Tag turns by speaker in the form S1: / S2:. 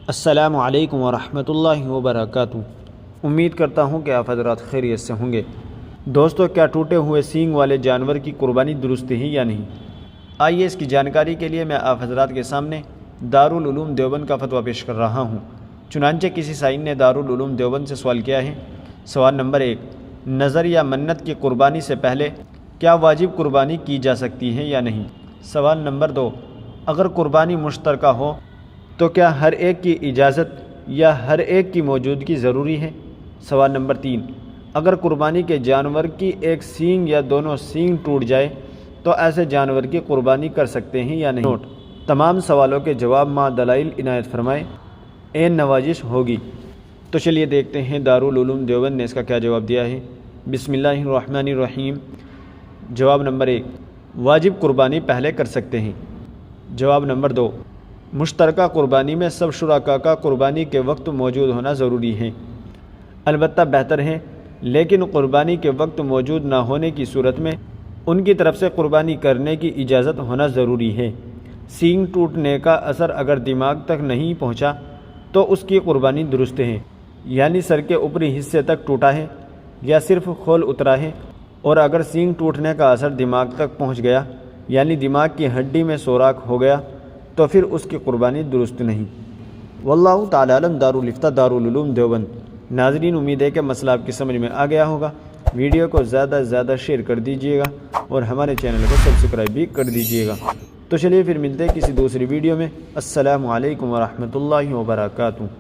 S1: السلام علیکم ورحمۃ اللہ وبرکاتہ۔ امید کرتا ہوں کہ آپ حضرات خیریت سے ہوں گے۔ دوستو، کیا ٹوٹے ہوئے سینگ والے جانور کی قربانی درست ہے یا نہیں؟ آئیے اس کی جانکاری کے لیے میں آپ حضرات کے سامنے دارالعلوم دیوبند کا فتویٰ پیش کر رہا ہوں۔ چنانچہ کسی سائل نے دارالعلوم دیوبند سے سوال کیا ہے۔ سوال نمبر 1، نظر یا منت کی قربانی سے پہلے کیا واجب قربانی کی جا سکتی ہے یا نہیں؟ سوال نمبر 2، اگر قربانی مشترکہ ہو تو کیا ہر ایک کی اجازت یا ہر ایک کی موجودگی ضروری ہے؟ سوال نمبر 3، اگر قربانی کے جانور کی ایک سینگ یا دونوں سینگ ٹوٹ جائے تو ایسے جانور کی قربانی کر سکتے ہیں یا نہیں؟ نوٹ: تمام سوالوں کے جواب مع دلائل عنایت فرمائے، عین نوازش ہوگی۔ تو چلیے دیکھتے ہیں دارالعلوم دیوبند نے اس کا کیا جواب دیا ہے۔ بسم اللہ الرحمن الرحیم۔ جواب نمبر 1، واجب قربانی پہلے کر سکتے ہیں۔ جواب نمبر 2، مشترکہ قربانی میں سب شرکاء کا قربانی کے وقت موجود ہونا ضروری ہے، البتہ بہتر ہے، لیکن قربانی کے وقت موجود نہ ہونے کی صورت میں ان کی طرف سے قربانی کرنے کی اجازت ہونا ضروری ہے۔ سینگ ٹوٹنے کا اثر اگر دماغ تک نہیں پہنچا تو اس کی قربانی درست ہے، یعنی سر کے اوپری حصے تک ٹوٹا ہے یا صرف خول اترا ہے، اور اگر سینگ ٹوٹنے کا اثر دماغ تک پہنچ گیا یعنی دماغ کی ہڈی میں سوراخ ہو گیا تو پھر اس کی قربانی درست نہیں۔ واللہ تعالی علم۔ دارالفتہ دارالعلوم دیوبند۔ ناظرین، امید ہے کہ مسئلہ آپ کی سمجھ میں آ گیا ہوگا۔ ویڈیو کو زیادہ سے زیادہ شیئر کر دیجیے گا اور ہمارے چینل کو سبسکرائب بھی کر دیجیے گا۔ تو چلیے پھر ملتے ہیں کسی دوسری ویڈیو میں۔ السلام علیکم ورحمۃ اللہ وبرکاتہ۔